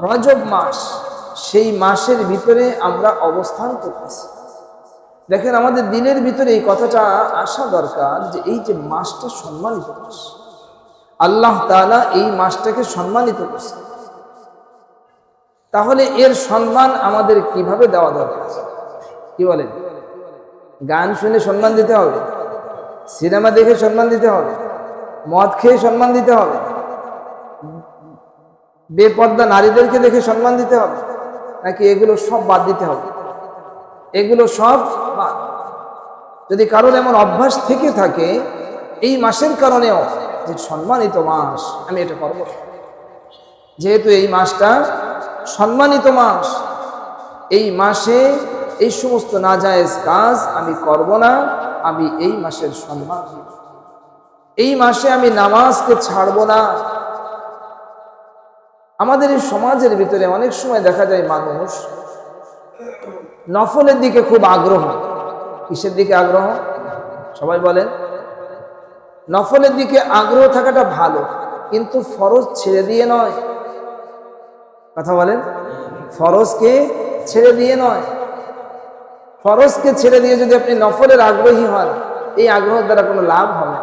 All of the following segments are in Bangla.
রজব মাস, সেই মাসের ভিতরে আমরা অবস্থান করতেছি। দেখেন, আমাদের দিনের ভিতরে এই কথাটা আসা দরকার যে এই যে মাসটা সম্মানিত মাস, আল্লাহ তাআলা এই মাসটাকে সম্মানিত করছে। তাহলে এর সম্মান আমাদের কিভাবে দেওয়া দরকার? কি বলেন? গান শুনে সম্মান দিতে হবে? সিনেমা দেখে সম্মান দিতে হবে? মদ খেয়ে সম্মান দিতে হবে? বেপর্দা নারীদেরকে দেখে সম্মান দিতে হবে? নাকি এগুলো সব বাদ দিতে হবে? এগুলো সব বাদ। যদি কারোর এমন অভ্যাস থেকে থাকে এই মাসের কারণেও যে সম্মানিত মাস, আমি এটা করব, যেহেতু এই মাসটা সম্মানিত মাস, এই মাসে এই সমস্ত নাজায়েজ কাজ আমি করব না, আমি এই মাসের সম্মান দিব। এই মাসে আমি নামাজকে ছাড়ব না। আমাদের এই সমাজের ভিতরে অনেক সময় দেখা যায় মানুষ নফলের দিকে খুব আগ্রহ। কিসের দিকে আগ্রহ? সবাই বলেন। নফলের দিকে আগ্রহ থাকাটা ভালো, কিন্তু ফরজ ছেড়ে দিয়ে নয়। কথা বলেন। ফরজকে ছেড়ে দিয়ে নয়। ফরজকে ছেড়ে দিয়ে যদি আপনি নফলের আগ্রহী হন, এই আগ্রহ দ্বারা কোনো লাভ হবে না।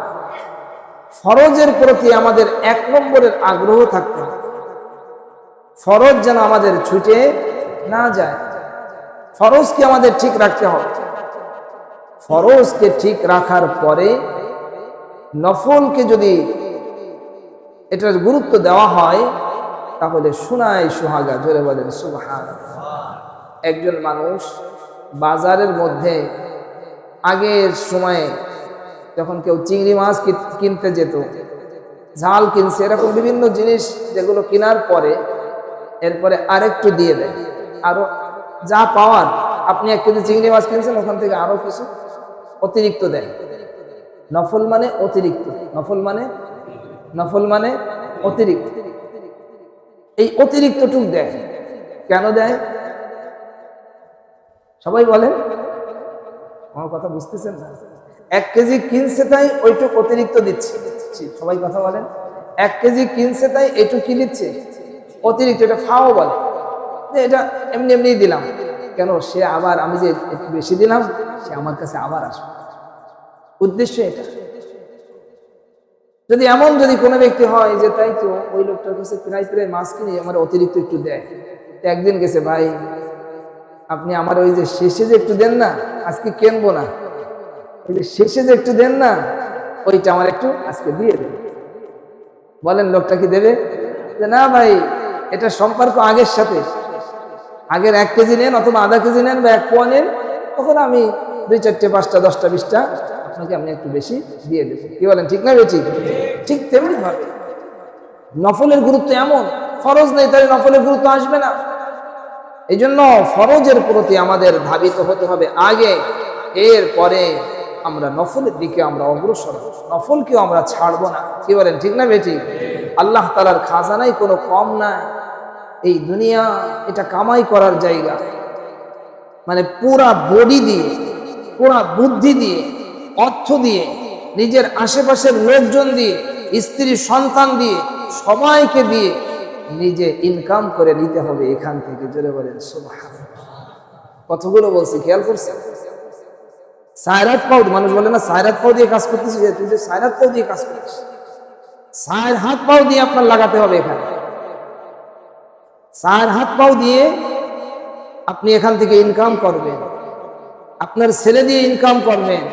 ফরজের প্রতি আমাদের 1 নম্বরের আগ্রহ থাকতে হবে। ফরজ যেন আমাদের ছুটে না যায়। ফরজকে আমাদের ঠিক রাখতে হবে। ফরজকে ঠিক রাখার পরে নফলকে যদি এটার গুরুত্ব দেওয়া হয়, তাহলে সোনায় সোহাগা। জোরে বলেন সুবহানাল্লাহ। একজন মানুষ বাজারের মধ্যে আগের সময়ে যখন কেউ চিংড়ি মাছ কিনতে যেত, ঝাল কিনছে, এরকম বিভিন্ন জিনিস যেগুলো কেনার পরে এরপরে আরেকটু দিয়ে দেয়, আরো যা পাওয়ার। আপনি 1 কেজি চিংড়ি মাছ কিনছেন, ওখান থেকে আরো কিছু অতিরিক্ত দেয়। নফল মানে অতিরিক্ত। নফল মানে অতিরিক্ত। এই অতিরিক্তটুক দেয়। কেন দেয়? সবাই বলেন। আমার কথা বুঝতেছেন না? 1 কেজি কিনছে তাই ওইটুক অতিরিক্ত দিচ্ছে। সবাই কথা বলেন। 1 কেজি কিনছে তাই এইটুক কি দিচ্ছে? অতিরিক্ত। এটা ফাও বলে, যে এটা এমনি এমনি দিলাম। কেন? সে আবার, আমি যে একটু বেশি দিলাম, সে আমার কাছে আবার আসবে। উদ্দেশ্য এটা। যদি এমন যদি কোনো ব্যক্তি হয় যে তাই তো ওই লোকটার কাছে প্রায় মাছ কিনে আমার অতিরিক্ত একটু দেয়, একদিন গেছে, ভাই আপনি আমার ওই যে শেষে যে একটু দেন না, আজকে কিনবো না, ওই যে শেষে যে একটু দেন না, ওইটা আমার একটু আজকে দিয়ে দেন। বলেন লোকটা কি দেবে? যে না ভাই, এটা সম্পর্ক আগের সাথে। আগের 1 কেজি নেন, অথবা আধা কেজি নেন, বা 1 পোয়া নেন, তখন আমি 2, 4, 5টা, 10টা, 20টা আপনাকে আমি একটু বেশি দিয়ে দেব। কি বলেন? ঠিক না বেঠিক? ঠিক তেমনি ভাবে নফলের গুরুত্ব এমন। ফরজ নেই, তাহলে নফলের গুরুত্ব আসবে না। এই জন্য ফরজের প্রতি আমাদের ধাবিত হতে হবে আগে, এরপরে আমরা নফলের দিকে আমরা অগ্রসর। নফলকেও আমরা ছাড়বো না। কি বলেন? ঠিক না বেঠিক? আল্লাহ তাআলার খাজানায় কোনো কম নাই। এই দুনিয়া এটা কামাই করার জায়গা। মানে পুরা বডি দিয়ে, পুরা বুদ্ধি দিয়ে, অর্থ দিয়ে, নিজের আশেপাশের লোকজন দিয়ে, স্ত্রী সন্তান দিয়ে, সবাইকে দিয়ে নিজে ইনকাম করে নিতে হবে এখান থেকে। জোরে বলেন সুবহানাল্লাহ। কতগুলো বলছি, খেয়াল করছেন? 4 হাত পাও, মানুষ বলে না 4 হাত পাও দিয়ে কাজ করতেছি, তুই যে 4 হাত পাও দিয়ে কাজ করছিস, 4 হাত পাও দিয়ে আপনার লাগাতে হবে এখানে। 4 হাত পাও দিয়ে আপনি এখান থেকে ইনকাম করবেন। আপনার ছেলে দিয়ে ইনকাম করবেন,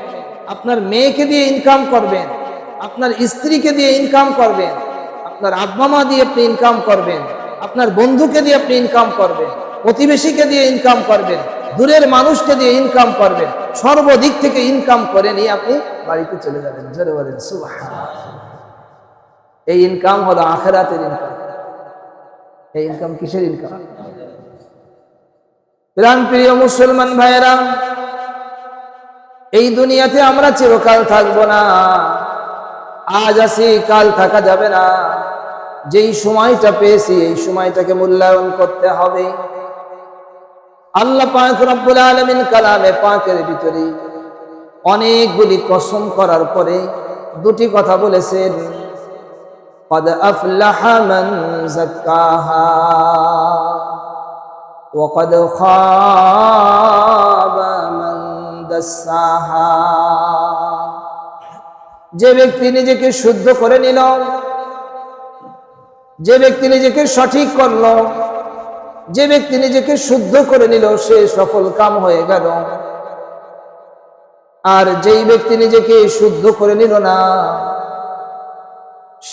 আপনার মেয়েকে দিয়ে ইনকাম করবেন, আপনার স্ত্রীকে দিয়ে ইনকাম করবেন, আপনার আব্বা মা দিয়ে আপনি ইনকাম করবেন, আপনার বন্ধুকে দিয়ে আপনি ইনকাম করবেন, প্রতিবেশীকে দিয়ে ইনকাম করবেন, দূরের মানুষকে দিয়ে ইনকাম করবেন। সর্বদিক থেকে ইনকাম করে নিয়ে আপনি বাড়িতে চলে যাবেন। জোরে বলেন সুবহানাল্লাহ। এই ইনকাম হলো আখিরাতের ইনকাম। এই ইনকাম কিসের ইনকাম? প্রিয় মুসলমান ভাইয়েরা, এই দুনিয়াতে আমরা চিরকাল থাকবো না। আজ আছি, কাল থাকা যাবে না। যেই সময়টা পেয়েছি এই সময়টাকে মূল্যায়ন করতে হবে। আল্লাহ পাক রব্বুল আলামিন কালামে পাকের ভিতরে অনেকগুলি কসম করার পরে 2টি কথা বলেছেন। قد أفلح من زكاها وقد خاب من دساها। যে ব্যক্তি নিজেকে শুদ্ধ করে নিল, যে ব্যক্তি নিজেকে সঠিক করল, যে ব্যক্তি নিজেকে শুদ্ধ করে নিল, সে সফল কাম হয়ে গেল। আর যেই ব্যক্তি নিজেকে শুদ্ধ করে নিল না,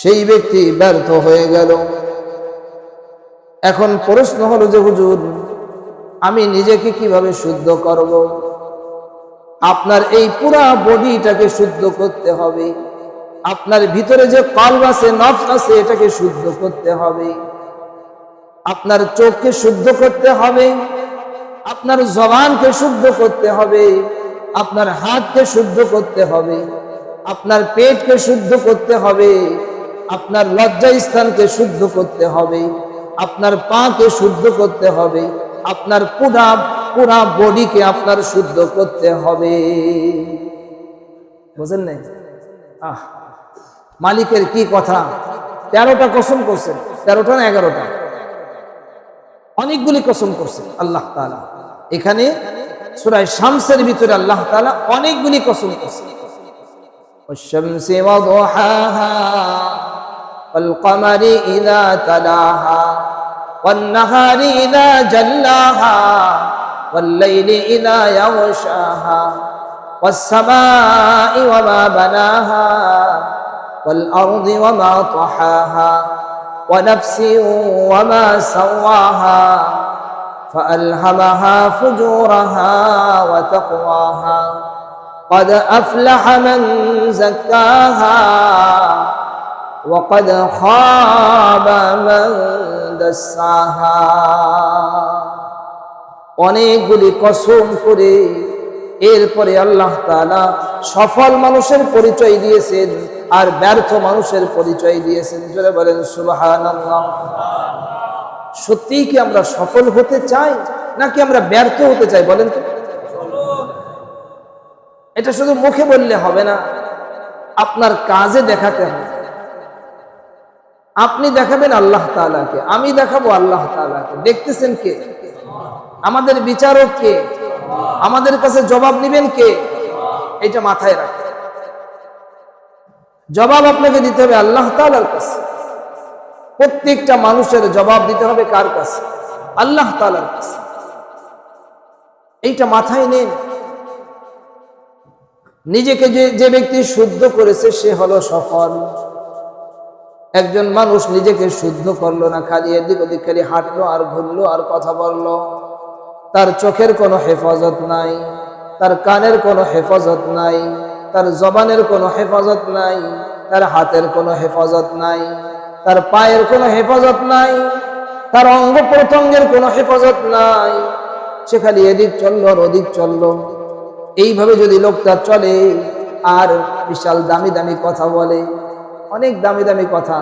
সেই ব্যক্তি ব্যর্থ হয়ে গেল। এখন প্রশ্ন হলো যে হুজুর, আমি নিজেকে কিভাবে শুদ্ধ করব? আপনার এই পুরা বডিটাকে শুদ্ধ করতে হবে। আপনার ভিতরে যে কলব আছে, নফস আছে, এটাকে শুদ্ধ করতে হবে। আপনার চোখকে শুদ্ধ করতে হবে, আপনার জবানকে শুদ্ধ করতে হবে, আপনার হাতকে শুদ্ধ করতে হবে, আপনার পেটকে শুদ্ধ করতে হবে, আপনার লজ্জা স্থানকে শুদ্ধ করতে হবে, আপনার পাকে শুদ্ধ করতে হবে, আপনার পুরা বডিকে আপনার শুদ্ধ করতে হবে। বুঝেন নাই? মালিকের কি কথা! 13টা কসম করছেন, 13টা না 11টা, অনেকগুলি কসম করছেন আল্লাহ তাআলা। এখানে সূরা শামসের ভিতরে আল্লাহ তাআলা অনেকগুলি কসম করছেন। والشمس وضحاها والقمر إذا تلاها والنهار إذا جلاها والليل إذا يغشاها والسماء وما بناها والأرض وما طحاها ونفس وما سواها فألهمها فجورها وتقواها قد أفلح من زكاها وقد خاب من دساها। অনেকগুলি কসম করে এরপরে আল্লাহ তাআলা সফল মানুষের পরিচয় দিয়েছেন আর ব্যর্থ মানুষের পরিচয় দিয়েছেন। জোরে বলেন সুবহানাল্লাহ। সত্যিই কি আমরা সফল হতে চাই নাকি আমরা ব্যর্থ হতে চাই? বলেন তো। এটা শুধু মুখে বললে হবে না, আপনার কাজে দেখাতে হবে। আপনি দেখাবেন আল্লাহ তাআলাকে, আমি দেখাবো আল্লাহ তাআলাকে। দেখতেছেন কে? আমাদের বিচারক কে? আমাদের কাছে জবাব নেবেন কে? এটা মাথায় রাখেন। জবাব আপনাকে দিতে হবে আল্লাহ তাআলার কাছে। প্রত্যেকটা মানুষের জবাব দিতে হবে কার কাছে? আল্লাহ তাআলার কাছে। এইটা মাথায় নেন। নিজেকে যে ব্যক্তি শুদ্ধ করেছে সে হলো সফল। একজন মানুষ নিজেকে শুদ্ধ করলো না, খালি এদিক ওদিক খালি হাঁটলো আর ঘুরলো আর কথা বললো, তার চোখের কোনো হেফাজত নাই, তার কানের কোনো হেফাজত নাই, তার জবানের কোনো হেফাজত নাই, তার হাতের কোনো হেফাজত নাই, তার পায়ের কোনো হেফাজত নাই, তার অঙ্গ প্রত্যঙ্গের কোনো হেফাজত নাই। সে খালি এদিক চললো আর ওদিক চললো। এইভাবে যদি লোকটা চলে আর বিশাল দামি দামি কথা বলে, অনেক দামি দামি কথা,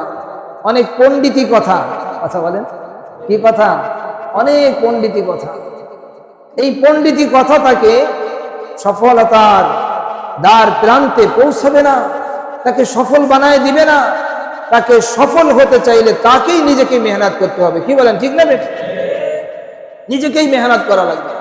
অনেক পণ্ডিতি কথা বলেন, কি কথা? অনেক পণ্ডিতি কথা। এই পণ্ডিতি কথা তাকে সফলতার দ্বার প্রান্তে পৌঁছাবে না, তাকে সফল বানায় দিবে না। তাকে সফল হতে চাইলে তাকেই নিজেকে মেহনত করতে হবে। কি বলেন, ঠিক না বেঠিক? নিজেকেই মেহনত করা লাগবে।